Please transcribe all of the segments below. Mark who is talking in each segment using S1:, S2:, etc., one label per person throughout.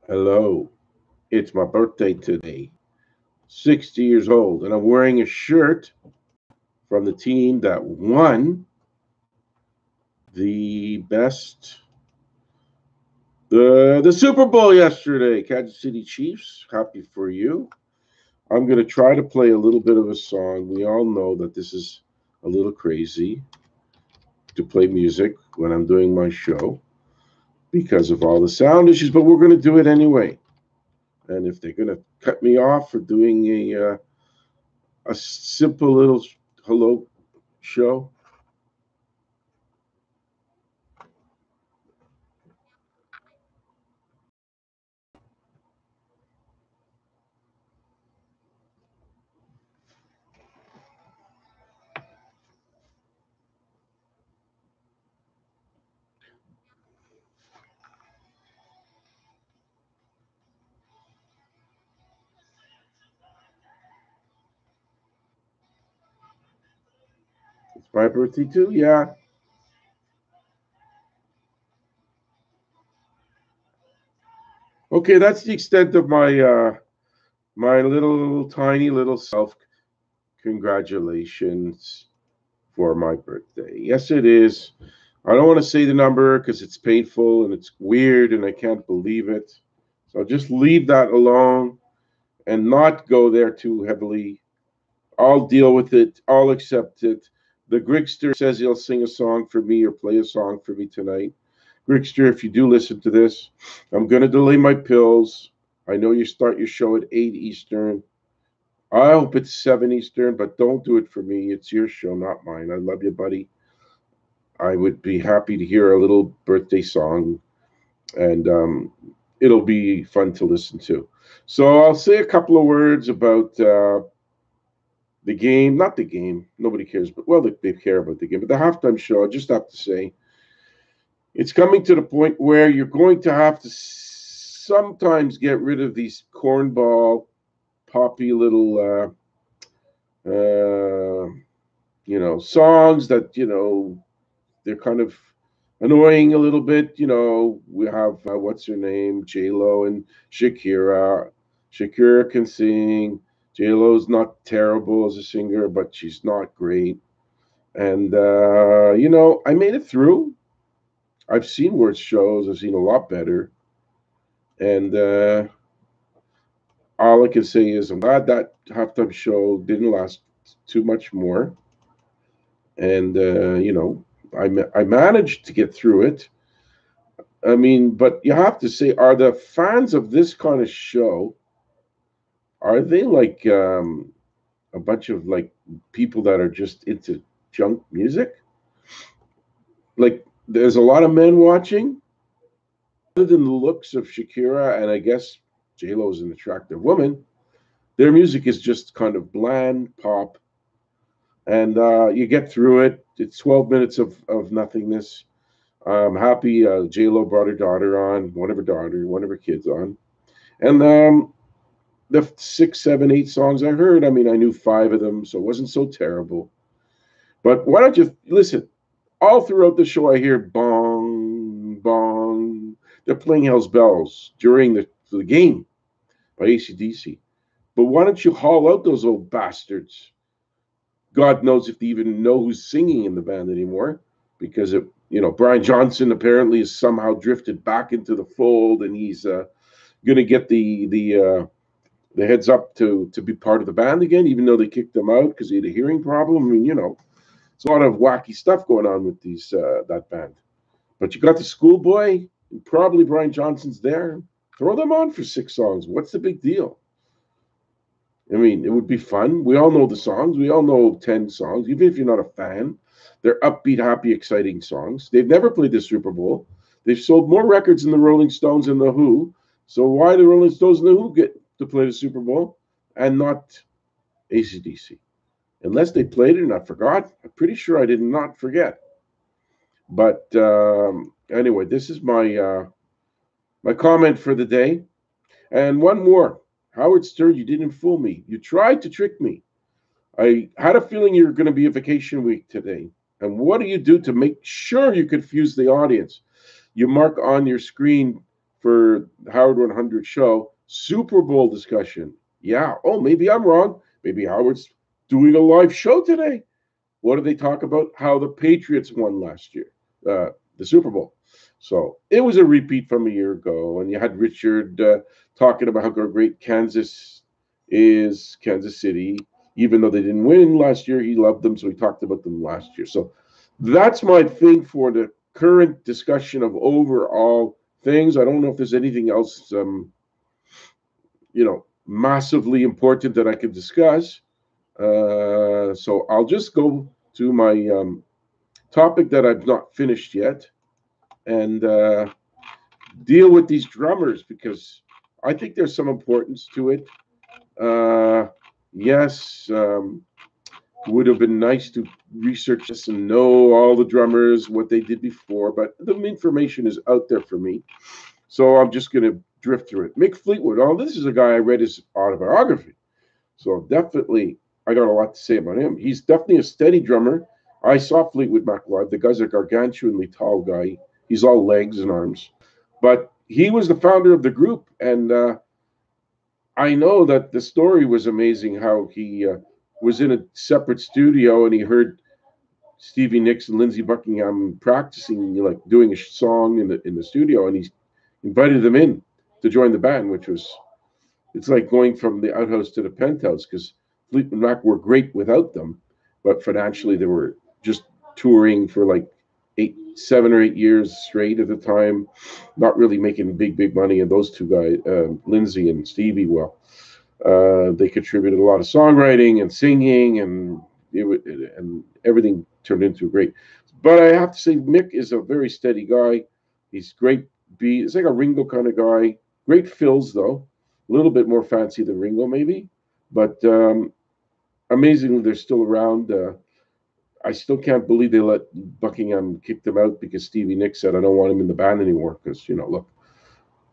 S1: Hello, it's my birthday today, 60 years old, and I'm wearing a shirt from the team that won the best the Super Bowl yesterday. Kansas City Chiefs, happy for you. I'm going to try to play a little bit of a song. We all know that this is a little crazy to play music when I'm doing my show because of all the sound issues, but we're going to do it anyway. And if they're going to cut me off for doing a simple little hello show. It's my birthday too. Yeah. Okay, that's the extent of my little tiny little self congratulations for my birthday. Yes, it is. I don't want to say the number because it's painful and it's weird and I can't believe it. So I'll just leave that alone and not go there too heavily. I'll deal with it. I'll accept it. The Grigster says he'll sing a song for me or play a song for me tonight. Grigster, if you do listen to this, I'm going to delay my pills. I know you start your show at 8 Eastern. I hope it's 7 Eastern, but don't do it for me. It's your show, not mine. I love you, buddy. I would be happy to hear a little birthday song, and it'll be fun to listen to. So I'll say a couple of words about the game. Not the game. Nobody cares, but well, they care about the game. But the halftime show, I just have to say, it's coming to the point where you're going to have to sometimes get rid of these cornball, poppy little, songs that they're kind of annoying a little bit. We have what's her name, J Lo and Shakira. Shakira can sing. J Lo's not terrible as a singer, but she's not great. And I made it through. I've seen worse shows. I've seen a lot better. And all I can say is I'm glad that halftime show didn't last too much more. And I managed to get through it. I mean, but you have to say, are the fans of this kind of show, are they like a bunch of like people that are just into junk music? Like, there's a lot of men watching. Other than the looks of Shakira, and I guess J Lo's an attractive woman, their music is just kind of bland pop, and you get through it. It's 12 minutes of nothingness. I'm happy J Lo brought her daughter on, one of her kids on, and the 6, 7, 8 songs I heard. I mean, I knew 5 of them, so it wasn't so terrible. But why don't you listen? All throughout the show, I hear bong bong. They're playing Hell's Bells during the game by AC/DC. But why don't you haul out those old bastards? God knows if they even know who's singing in the band anymore, because Brian Johnson apparently has somehow drifted back into the fold, and he's going to get the heads up to be part of the band again, even though they kicked him out because he had a hearing problem. I mean, it's a lot of wacky stuff going on with that band. But you got the schoolboy, and probably Brian Johnson's there. Throw them on for 6 songs. What's the big deal? I mean, it would be fun. We all know the songs. We all know 10 songs, even if you're not a fan. They're upbeat, happy, exciting songs. They've never played the Super Bowl. They've sold more records than the Rolling Stones and the Who. So why the Rolling Stones and the Who get to play the Super Bowl and not AC/DC? Unless they played it and I forgot. I'm pretty sure I did not forget. But anyway, this is my comment for the day. And one more. Howard Stern, you didn't fool me. You tried to trick me. I had a feeling you were going to be a vacation week today. And what do you do to make sure you confuse the audience? You mark on your screen for Howard 100 show. Super Bowl discussion. Yeah. Oh, maybe I'm wrong. Maybe Howard's doing a live show today. What did they talk about? How the Patriots won last year, the Super Bowl. So it was a repeat from a year ago, and you had Richard talking about how great Kansas is, Kansas City. Even though they didn't win last year, he loved them, so he talked about them last year. So that's my thing for the current discussion of overall things. I don't know if there's anything else, massively important that I could discuss. So I'll just go to my topic that I've not finished yet and deal with these drummers because I think there's some importance to it. Yes, would have been nice to research this and know all the drummers, what they did before, but the information is out there for me. So I'm just going to drift through it. Mick Fleetwood. Oh, this is a guy I read his autobiography. So definitely, I got a lot to say about him. He's definitely a steady drummer. I saw Fleetwood Mac live. The guy's a gargantuanly tall guy. He's all legs and arms. But he was the founder of the group. And I know that the story was amazing how he was in a separate studio and he heard Stevie Nicks and Lindsey Buckingham practicing, like doing a song in the studio. And he invited them in to join the band, which was, it's like going from the outhouse to the penthouse because Fleetwood Mac were great without them, but financially they were just touring for like 7 or 8 years straight at the time, not really making big money. And those two guys, Lindsey and Stevie, well, they contributed a lot of songwriting and singing, and and everything turned into great. But I have to say, Mick is a very steady guy. He's great beat. It's like a Ringo kind of guy. Great fills though, a little bit more fancy than Ringo maybe, but amazingly they're still around. I still can't believe they let Buckingham kick them out because Stevie Nicks said, "I don't want him in the band anymore." Because look,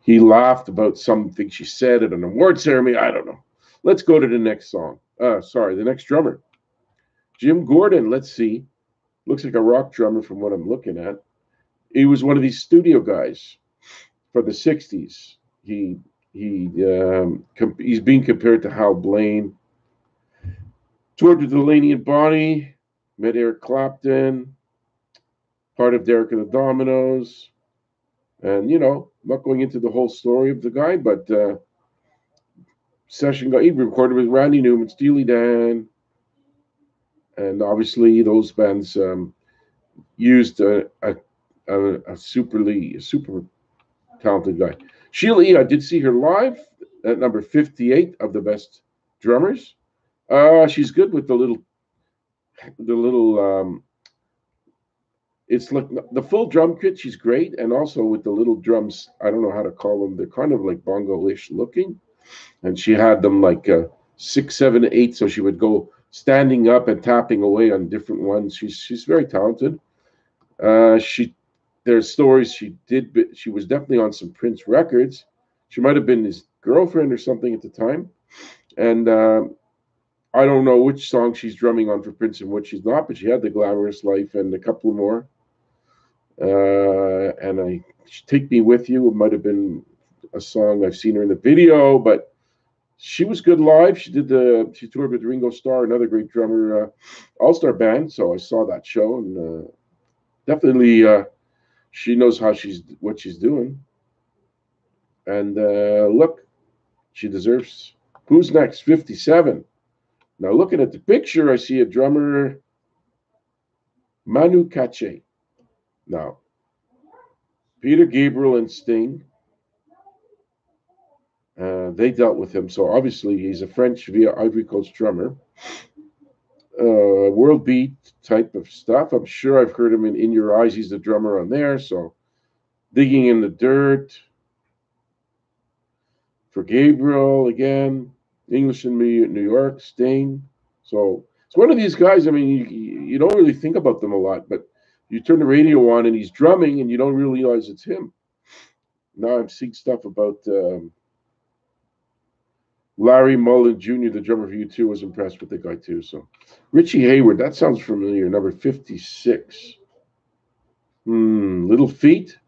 S1: he laughed about something she said at an award ceremony. I don't know. Let's go to the next song. The next drummer, Jim Gordon. Let's see. Looks like a rock drummer from what I'm looking at. He was one of these studio guys for the '60s. He's being compared to Hal Blaine. Toured with Delaney and Bonnie. Met Eric Clapton. Part of Derek and the Dominoes. And, not going into the whole story of the guy, but session guy, he recorded with Randy Newman, Steely Dan. And obviously those bands used a super talented guy. Sheila E., I did see her live at number 58 of the best drummers. She's good with the little it's like the full drum kit. She's great, and also with the little drums. I don't know how to call them. They're kind of like bongo-ish looking, and she had them like 6, 7, 8. So she would go standing up and tapping away on different ones. She's very talented. There's stories she did, but she was definitely on some Prince records. She might have been his girlfriend or something at the time, and I don't know which song she's drumming on for Prince and what she's not, but she had The Glamorous Life and a couple more. And Take Me With You. It might have been a song I've seen her in the video, but she was good live. She toured with Ringo Starr, another great drummer, all-star band. So I saw that show, and definitely she knows what she's doing. And look, she deserves. Who's next? 57. Now looking at the picture, I see a drummer, Manu Katché. Now, Peter Gabriel and Sting, they dealt with him. So obviously he's a French via Ivory Coast drummer. World beat type of stuff. I'm sure I've heard him in Your Eyes. He's the drummer on there. So Digging in the Dirt. For Gabriel again, English in New York, Sting. So it's one of these guys. I mean, you don't really think about them a lot, but you turn the radio on and he's drumming and you don't really realize it's him. Now I'm seeing stuff about Larry Mullen Jr., the drummer for U2, was impressed with the guy too. So Richie Hayward, that sounds familiar. Number 56. Little Feat.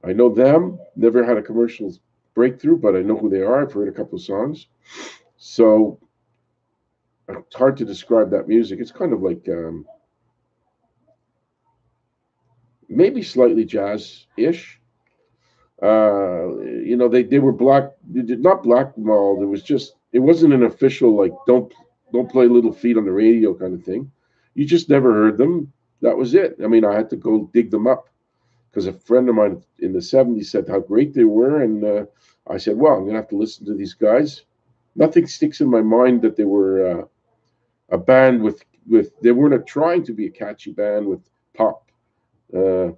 S1: I know them. Never had a commercial breakthrough, but I know who they are. I've heard a couple of songs. So it's hard to describe that music. It's kind of like maybe slightly jazz-ish. They were they did not blackballed. It was just it wasn't an official like don't play Little Feat on the radio kind of thing. You just never heard them. That was it. I mean, I had to go dig them up because a friend of mine in the '70s said how great they were, and I said, well, I'm gonna have to listen to these guys. Nothing sticks in my mind that they were a band with they weren't trying to be a catchy band with pop, uh,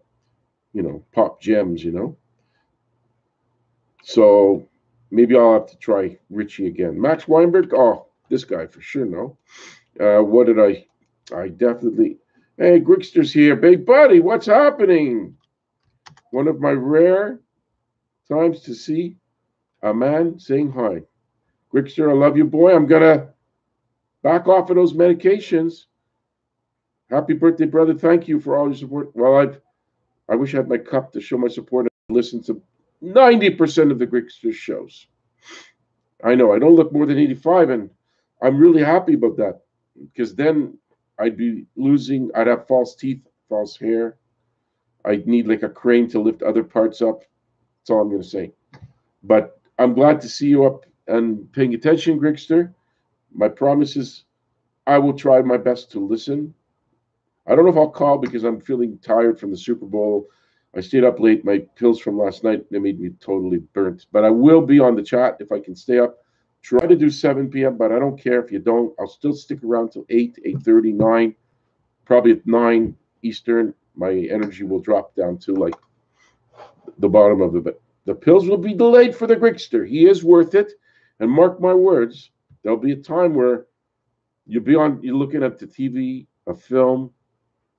S1: pop gems, So maybe I'll have to try Richie again. Max Weinberg, oh, this guy for sure. No, what did I? I definitely. Hey, Grigster's here, big buddy. What's happening? One of my rare times to see a man saying hi. Grigster, I love you, boy. I'm gonna back off of those medications. Happy birthday, brother. Thank you for all your support. Well, I wish I had my cup to show my support and listen to 90% of the Grigster shows. I know I don't look more than 85, and I'm really happy about that because then I'd be losing, I'd have false teeth, false hair. I'd need like a crane to lift other parts up. That's all I'm going to say. But I'm glad to see you up and paying attention, Grigster. My promise is I will try my best to listen. I don't know if I'll call because I'm feeling tired from the Super Bowl. I stayed up late. My pills from last night, they made me totally burnt. But I will be on the chat if I can stay up. Try to do 7 p.m., but I don't care if you don't. I'll still stick around till 8, 8:30, 9. Probably at 9 Eastern, my energy will drop down to like the bottom of it. But the pills will be delayed for the Grigster. He is worth it. And mark my words, there'll be a time where you're looking at the TV, a film,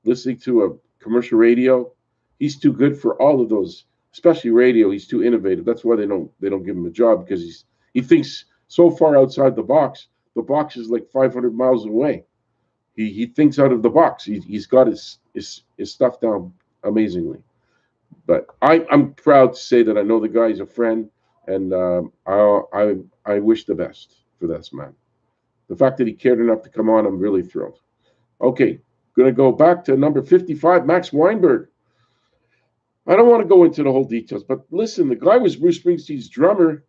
S1: listening to a commercial radio. He's too good for all of those, especially radio. He's too innovative. That's why they don't give him a job because he thinks so far outside the box. The box is like 500 miles away. He thinks out of the box. He's got his stuff down amazingly. But I'm proud to say that I know the guy. He's a friend, and I wish the best for this man. The fact that he cared enough to come on, I'm really thrilled. Okay, going to go back to number 55, Max Weinberg. I don't want to go into the whole details, but listen, the guy was Bruce Springsteen's drummer.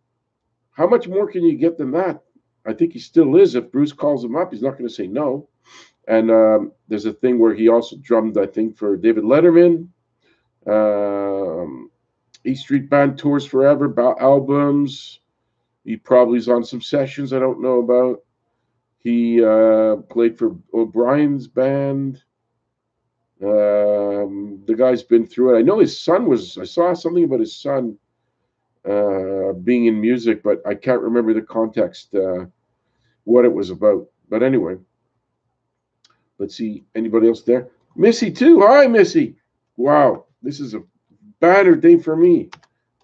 S1: How much more can you get than that? I think he still is. If Bruce calls him up, he's not going to say no. And there's a thing where he also drummed, I think, for David Letterman. E Street Band tours forever, albums. He probably is on some sessions I don't know about. He played for O'Brien's band. The guy's been through it. I know his son I saw something about his son being in music, but I can't remember the context, what it was about. But anyway, let's see. Anybody else there? Missy, too. Hi, Missy. Wow, this is a banner day for me.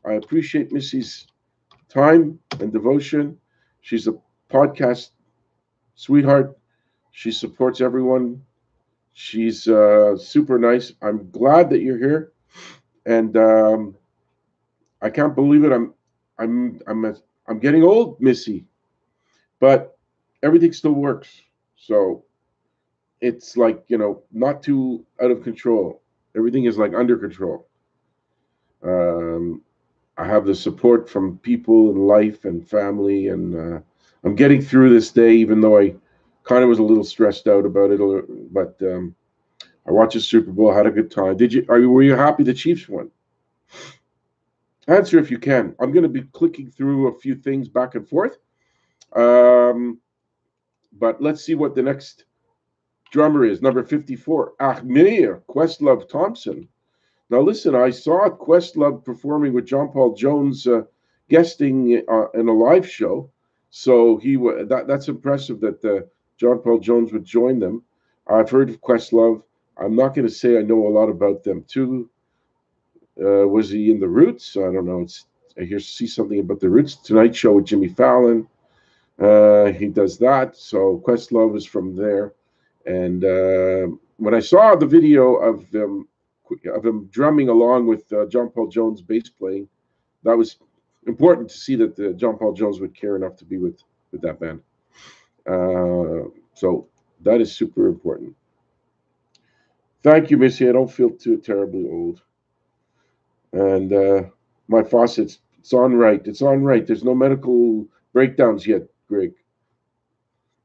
S1: I appreciate Missy's time and devotion. She's a podcast sweetheart. She supports everyone. She's super nice. I'm glad that you're here, and I can't believe it. I'm getting old, Missy, but everything still works. So it's like not too out of control. Everything is like under control. I have the support from people in life and family, and I'm getting through this day, even though I kind of was a little stressed out about it. But I watched the Super Bowl, had a good time. Were you happy the Chiefs won? Answer if you can. I'm going to be clicking through a few things back and forth. But let's see what the next drummer is. Number 54, Ahmir Questlove Thompson. Now listen, I saw Questlove performing with John Paul Jones, guesting in a live show. So that's impressive that John Paul Jones would join them. I've heard of Questlove. I'm not going to say I know a lot about them too. Was he in the Roots? I don't know. I see something about the Roots. Tonight Show with Jimmy Fallon. He does that. So Questlove is from there. And when I saw the video of of him drumming along with John Paul Jones bass playing. That was important to see that John Paul Jones would care enough to be with that band. So that is super important. Thank you, Missy. I don't feel too terribly old. And my faucet's it's on right. It's on right. There's no medical breakdowns yet, Greg.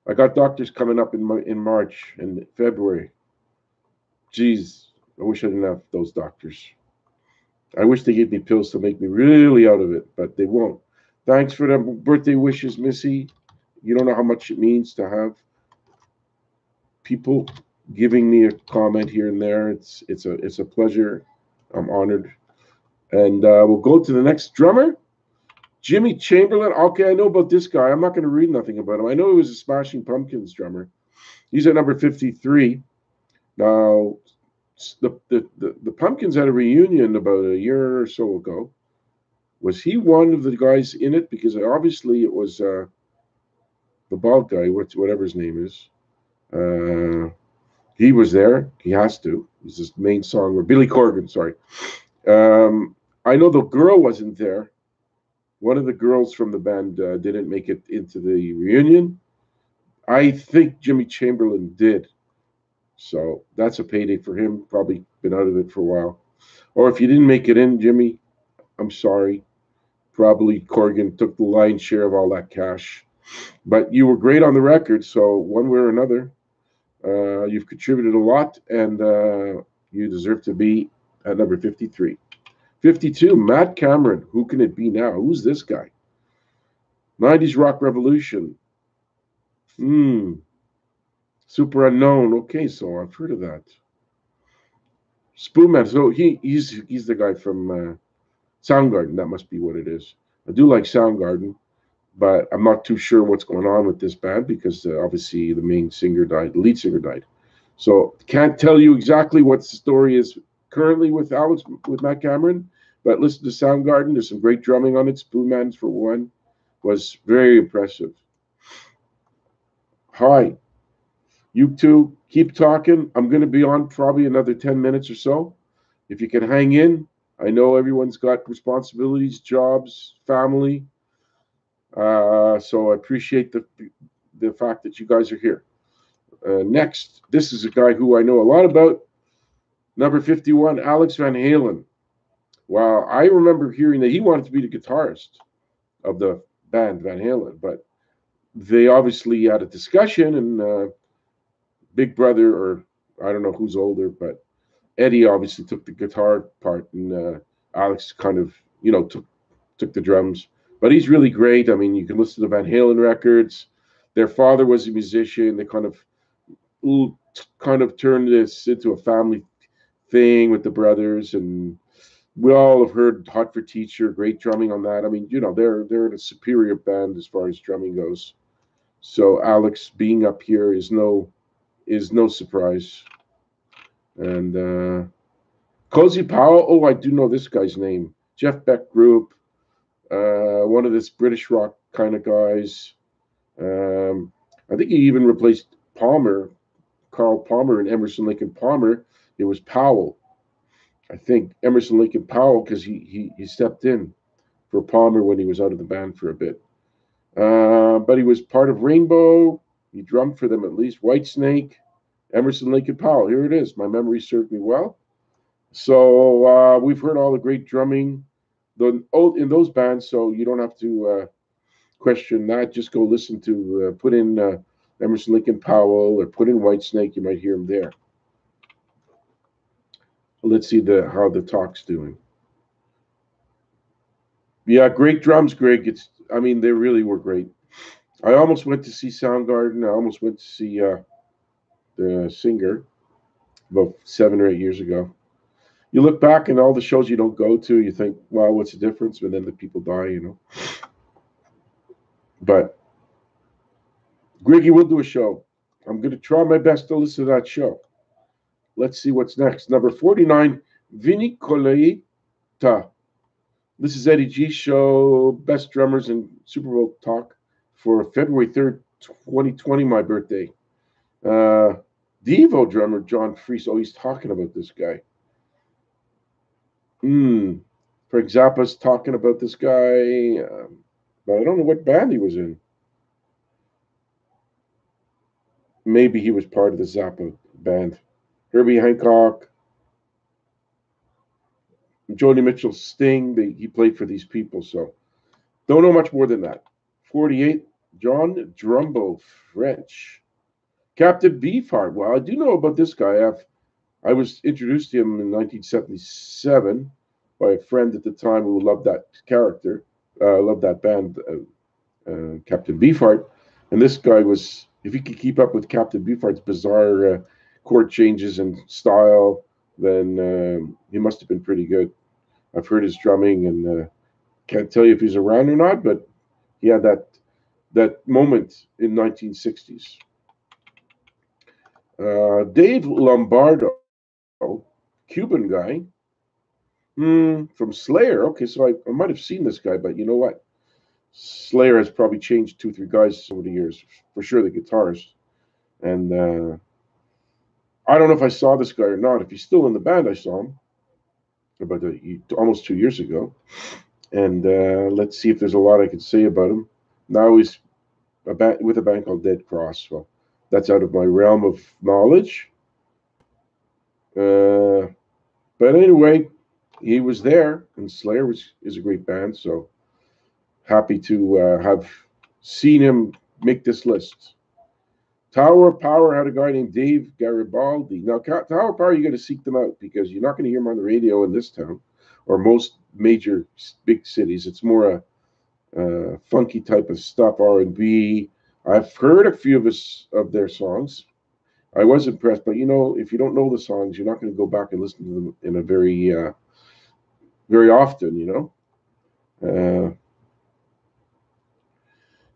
S1: I got doctors coming up in March and February. Jeez, I wish I didn't have those doctors. I wish they gave me pills to make me really out of it, but they won't. Thanks for the birthday wishes, Missy. You don't know how much it means to have people giving me a comment here and there. It's a pleasure. I'm honored. And we'll go to the next drummer, Jimmy Chamberlin. Okay, I know about this guy. I'm not going to read nothing about him. I know he was a Smashing Pumpkins drummer. He's at number 53. Now, the Pumpkins had a reunion about a year or so ago. Was he one of the guys in it? Because obviously it was the bald guy, whatever his name is. He was there. He has to. He's his main song, or Billy Corgan, sorry. I know the girl wasn't there. One of the girls from the band didn't make it into the reunion. I think Jimmy Chamberlin did. So that's a payday for him. Probably been out of it for a while. Or if you didn't make it in, Jimmy, I'm sorry. Probably Corgan took the lion's share of all that cash. But you were great on the record, so one way or another, you've contributed a lot, and you deserve to be at number 53. 52, Matt Cameron. Who can it be now? Who's this guy? 90s Rock Revolution. Super Unknown. Okay, so I've heard of that. Spoonman. So he's the guy from Soundgarden. That must be what it is. I do like Soundgarden, but I'm not too sure what's going on with this band because obviously the main singer died, the lead singer died. So can't tell you exactly what the story is currently with Matt Cameron, but listen to Soundgarden. There's some great drumming on it. Spoonman, for one, was very impressive. Hi. You two, keep talking. I'm going to be on probably another 10 minutes or so. If you can hang in, I know everyone's got responsibilities, jobs, family. So I appreciate the fact that you guys are here. Next, this is a guy who I know a lot about. Number 51, Alex Van Halen. Wow, I remember hearing that he wanted to be the guitarist of the band Van Halen, but they obviously had a discussion, and Big Brother, or I don't know who's older, but Eddie obviously took the guitar part, and Alex kind of, took the drums. But he's really great. I mean, you can listen to Van Halen records. Their father was a musician. They kind of turned this into a family thing with the brothers, and we all have heard Hot for Teacher, great drumming on that. I mean, they're a superior band as far as drumming goes. So Alex being up here is no surprise. And Cozy Powell, oh, I do know this guy's name. Jeff Beck Group, one of this British rock kind of guys. I think he even replaced Carl Palmer, and Emerson Lake and Palmer. It was Powell. I think Emerson Lake and Powell, because he stepped in for Palmer when he was out of the band for a bit. But he was part of Rainbow. He drummed for them at least. Whitesnake, Emerson, Lake and Powell. Here it is. My memory served me well. So we've heard all the great drumming in those bands, so you don't have to question that. Just go listen to, put in Emerson, Lake and Powell, or put in Whitesnake. You might hear him there. Let's see how the talk's doing. Yeah, great drums, Greg. They really were great. I almost went to see Soundgarden. I almost went to see the singer about 7 or 8 years ago. You look back and all the shows you don't go to, you think, wow, what's the difference? But then the people die, But Greggy will do a show. I'm going to try my best to listen to that show. Let's see what's next. Number 49, Vinny Colaiuta. This is Eddie G's show, Best Drummers and Super Bowl Talk for February 3rd, 2020, my birthday. Devo drummer John Freese. Oh, he's talking about this guy. Hmm. Frank Zappa's talking about this guy, but I don't know what band he was in. Maybe he was part of the Zappa band. Herbie Hancock, Joni Mitchell, Sting. He played for these people, so don't know much more than that. 48, John Drumbo, French. Captain Beefheart. Well, I do know about this guy. I was introduced to him in 1977 by a friend at the time who loved that character, loved that band, Captain Beefheart. And this guy was, if he could keep up with Captain Beefheart's bizarre chord changes and style, then he must have been pretty good. I've heard his drumming and can't tell you if he's around or not, but he had that moment in 1960s. Dave Lombardo, Cuban guy, from Slayer. Okay, so I might have seen this guy, but you know what? Slayer has probably changed two, three guys over the years. For sure, the guitarist. And I don't know if I saw this guy or not. If he's still in the band, I saw him about almost 2 years ago. And let's see if there's a lot I could say about him. Now he's with a band called Dead Cross. So that's out of my realm of knowledge. Uh, but anyway, he was there, and Slayer is a great band. So happy to have seen him make this list. Tower of Power had a guy named Dave Garibaldi. Now, Tower of Power, you got to seek them out because you're not going to hear them on the radio in this town or most major big cities. It's more a funky type of stuff, R&B. I've heard a few of their songs. I was impressed, but if you don't know the songs, you're not going to go back and listen to them in a very often. Uh,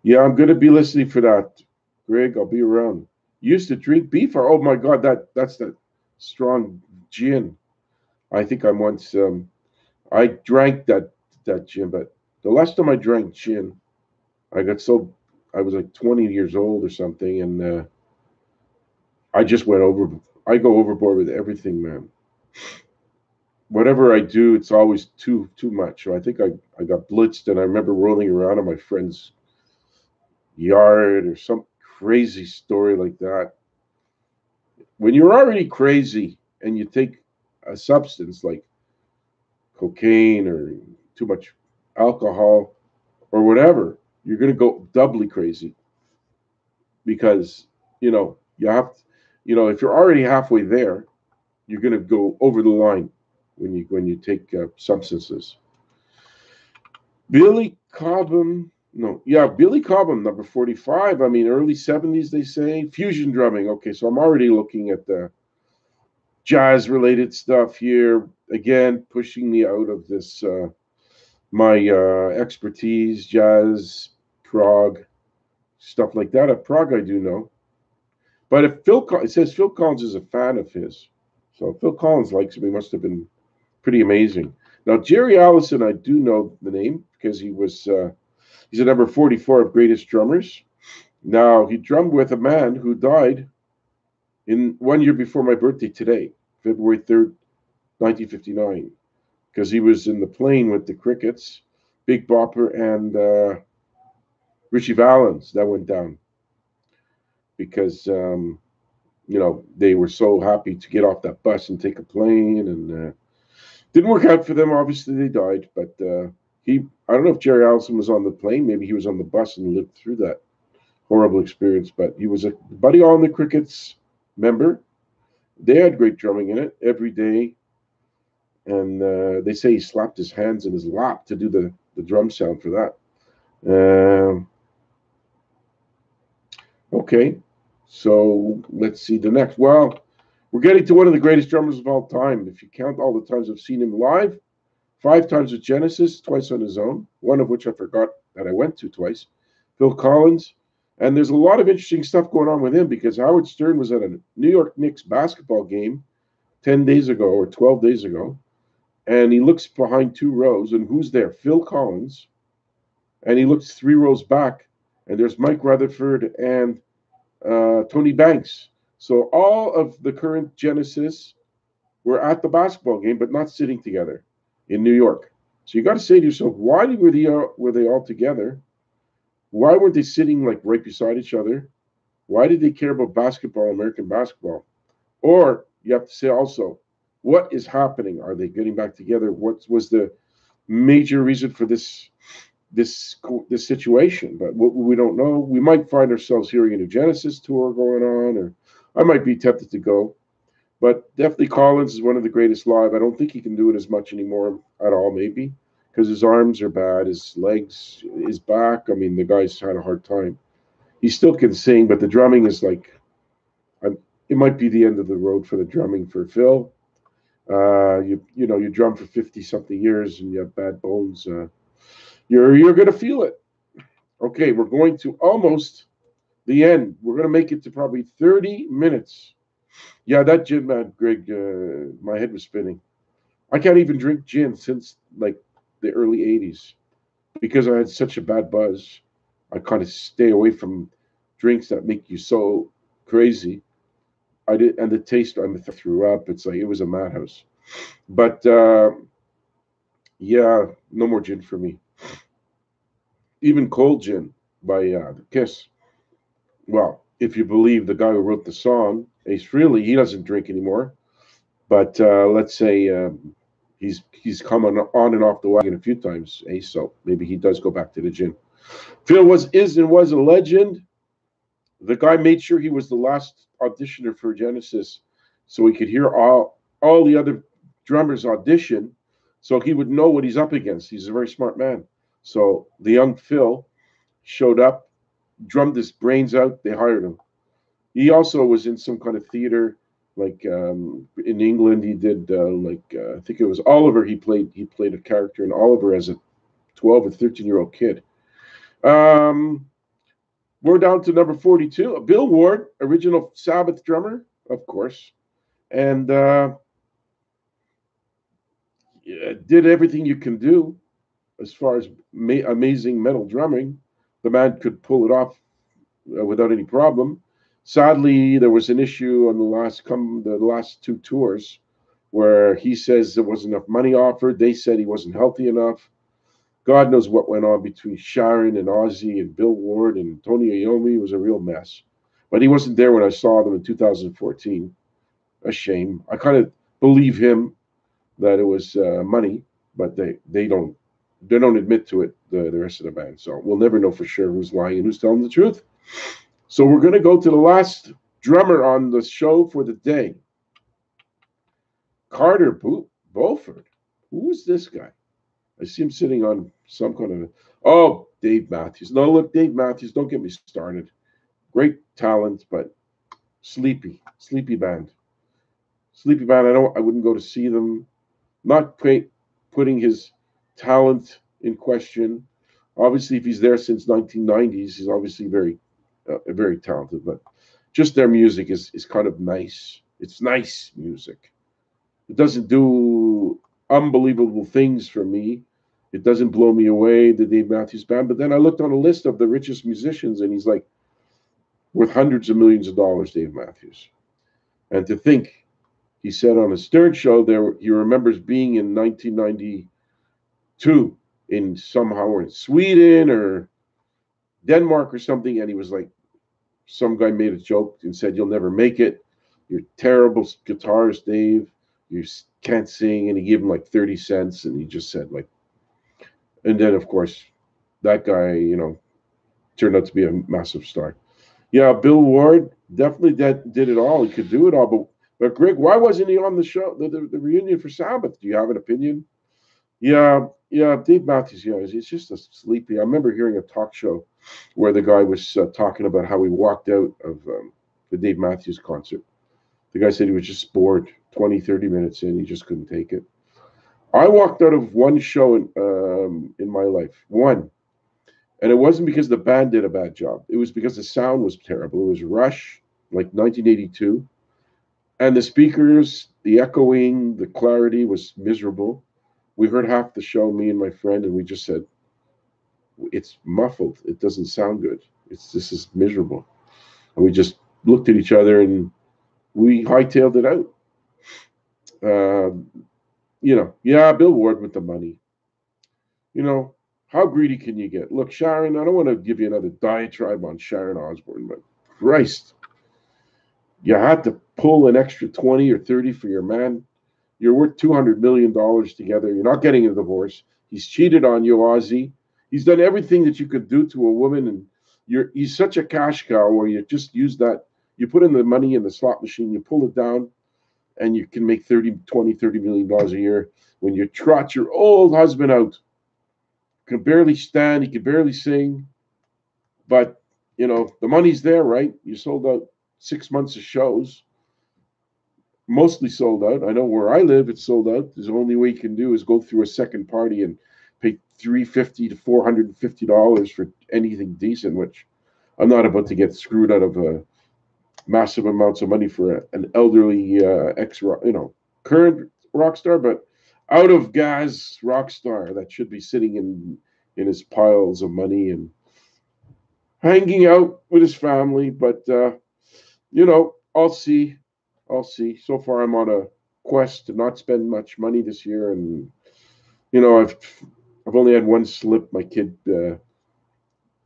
S1: yeah, I'm going to be listening for that, Greg. I'll be around. Used to drink beef. Oh my God, that's that strong gin. I think I once I drank that gin, but the last time I drank gin, I got so I was like 20 years old or something, and I just went over. I go overboard with everything, man. Whatever I do, it's always too much. So I think I got blitzed, and I remember rolling around in my friend's yard or some crazy story like that. When you're already crazy and you take a substance like cocaine or too much alcohol or whatever, you're going to go doubly crazy because you have to, if you're already halfway there, you're going to go over the line when you take substances. Billy Cobham, no, yeah, Billy Cobham, number 45. I mean, early 70s, they say fusion drumming. Okay, so I'm already looking at the jazz related stuff here. Again, pushing me out of this my expertise, jazz, prog, stuff like that. At prog, I do know. But if it says Phil Collins is a fan of his, so Phil Collins likes him. He must have been pretty amazing. Now Jerry Allison, I do know the name because he's a number 44 of greatest drummers. Now he drummed with a man who died in 1 year before my birthday today, February 3rd, 1959, because he was in the plane with the Crickets, Big Bopper, and Richie Valens. That went down because they were so happy to get off that bus and take a plane, and didn't work out for them. Obviously, they died, but I don't know if Jerry Allison was on the plane. Maybe he was on the bus and lived through that horrible experience. But he was a Buddy All in the Crickets member. They had great drumming in it every day, and they say he slapped his hands in his lap to do the drum sound for that. Okay, so let's see the next. Well, we're getting to one of the greatest drummers of all time. If you count all the times I've seen him live, 5 times with Genesis, twice on his own, one of which I forgot that I went to twice. Phil Collins. And there's a lot of interesting stuff going on with him because Howard Stern was at a New York Knicks basketball game 10 days ago or 12 days ago. And he looks behind 2 rows, and who's there? Phil Collins. And he looks 3 rows back, and there's Mike Rutherford and Tony Banks. So all of the current Genesis were at the basketball game, but not sitting together. in New York. So you got to say to yourself, why were they all together? Why weren't they sitting like right beside each other? Why did they care about basketball, American basketball? Or you have to say also, what is happening? Are they getting back together? What was the major reason for this situation? But we don't know. We might find ourselves hearing a new Genesis tour going on, or I might be tempted to go. But definitely Collins is one of the greatest live. I don't think he can do it as much anymore at all, maybe, because his arms are bad, his legs, his back. I mean, the guy's had a hard time. He still can sing, but the drumming is like, it might be the end of the road for the drumming for Phil. You drum for 50 something years and you have bad bones. You're gonna feel it. Okay, we're going to almost the end. We're gonna make it to probably 30 minutes. Yeah, that gin, man, Greg. My head was spinning. I can't even drink gin since like the early '80s because I had such a bad buzz. I kind of stay away from drinks that make you so crazy. I did, and the taste. I threw up. It's like it was a madhouse. But yeah, no more gin for me. Even cold gin by the Kiss. Well, if you believe the guy who wrote the song, Ace Frehley, he doesn't drink anymore. But let's say he's come on and off the wagon a few times, Ace. So maybe he does go back to the gin. Phil was a legend. The guy made sure he was the last auditioner for Genesis, so he could hear all the other drummers audition, so he would know what he's up against. He's a very smart man. So the young Phil showed up, drummed his brains out. They hired him. He also was in some kind of theater, like in England. He did I think it was Oliver. He played a character in Oliver as a 12 or 13-year-old kid. Um, we're down to number 42. Bill Ward, original Sabbath drummer, of course, and did everything you can do as far as amazing metal drumming. The man could pull it off without any problem. Sadly, there was an issue on the last two tours where he says there wasn't enough money offered. They said he wasn't healthy enough. God knows what went on between Sharon and Ozzy and Bill Ward and Tony Iommi. It was a real mess. But he wasn't there when I saw them in 2014. A shame. I kind of believe him that it was money, but they don't admit to it. The rest of the band, so we'll never know for sure who's lying and who's telling the truth. So we're going to go to the last drummer on the show for the day, Carter Beauford. Who is this guy? I see him sitting on some kind of. Oh, Dave Matthews. No, look, Dave Matthews. Don't get me started. Great talent, but sleepy band. Sleepy band. I wouldn't go to see them. Not putting his talent in question. Obviously, if he's there since 1990s, he's obviously very talented. But just their music is kind of nice. It's nice music. It doesn't do unbelievable things for me. It doesn't blow me away, the Dave Matthews Band. But then I looked on a list of the richest musicians, and he's like worth hundreds of millions of dollars, Dave Matthews. And to think, he said on a Stern show he remembers being in 1992 in somehow in Sweden or Denmark or something, and he was like, some guy made a joke and said, "You'll never make it. You're terrible guitarist, Dave. You can't sing." And he gave him like 30 cents, and he just said like, and then of course that guy, turned out to be a massive star. Yeah, Bill Ward definitely did it all. He could do it all, but Greg, why wasn't he on the show, the reunion for Sabbath? Do you have an opinion? Yeah, Dave Matthews. Yeah, he's just a sleepy. I remember hearing a talk show where the guy was talking about how he walked out of the Dave Matthews concert. The guy said he was just bored. 20, 30 minutes in, he just couldn't take it. I walked out of one show in my life, one, and it wasn't because the band did a bad job. It was because the sound was terrible. It was Rush, like 1982, and the speakers, the echoing, the clarity was miserable. We heard half the show, me and my friend, and we just said, "It's muffled. It doesn't sound good. This is miserable." And we just looked at each other and we hightailed it out. Uh, Yeah, Bill Ward with the money. You know, how greedy can you get? Look, Sharon, I don't want to give you another diatribe on Sharon Osbourne, but Christ, you had to pull an extra 20 or 30 for your man. You're worth $200 million together. You're not getting a divorce. He's cheated on you, Ozzy. He's done everything that you could do to a woman, and he's such a cash cow where you just use that. You put in the money in the slot machine, you pull it down, and you can make 30 million dollars a year when you trot your old husband out. Can barely stand, he can barely sing, but the money's there, right? You sold out 6 months of shows, mostly sold out. I know where I live, it's sold out. The only way you can do is go through a second party and pay $350 to $450 for anything decent, which I'm not about to get screwed out of massive amounts of money for an elderly current rock star, but out of gas rock star that should be sitting in his piles of money and hanging out with his family. But I'll see. I'll see. So far, I'm on a quest to not spend much money this year, and I've only had one slip. My kid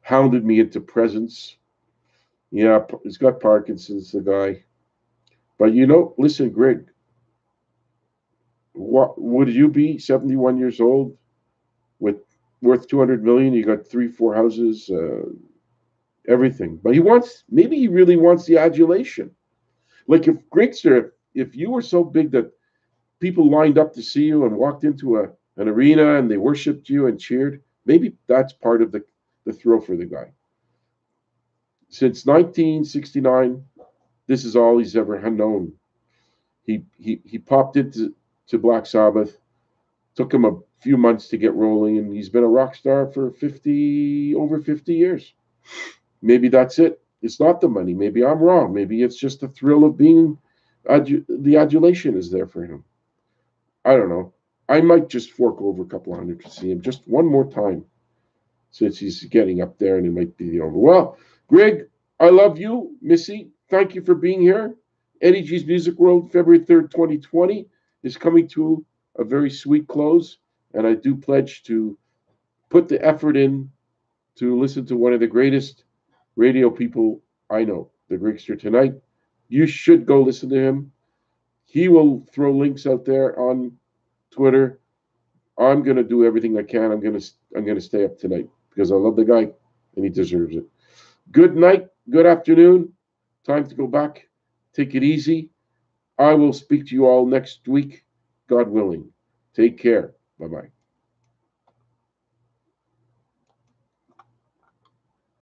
S1: hounded me into presents. Yeah, he's got Parkinson's, the guy. But listen, Greg, what would you be 71 years old with worth 200 million? You got three, four houses, everything. But maybe he really wants the adulation. Like if Gregster, if you were so big that people lined up to see you and walked into an arena and they worshipped you and cheered, maybe that's part of the thrill for the guy. Since 1969, this is all he's ever known. He popped into Black Sabbath. Took him a few months to get rolling, and he's been a rock star for over 50 years. Maybe that's it. It's not the money. Maybe I'm wrong. Maybe it's just the thrill of being the adulation is there for him. I don't know. I might just fork over a couple hundred to see him just one more time, since he's getting up there and it might be over. Well, Greg, I love you, Missy. Thank you for being here. Eddie G's Music World, February 3rd, 2020, is coming to a very sweet close, and I do pledge to put the effort in to listen to one of the greatest radio people I know, the Grigster Tonight. You should go listen to him. He will throw links out there on Twitter. I'm gonna do everything I can. I'm gonna stay up tonight because I love the guy and he deserves it. Good night, good afternoon. Time to go back. Take it easy. I will speak to you all next week, God willing. Take care. Bye bye.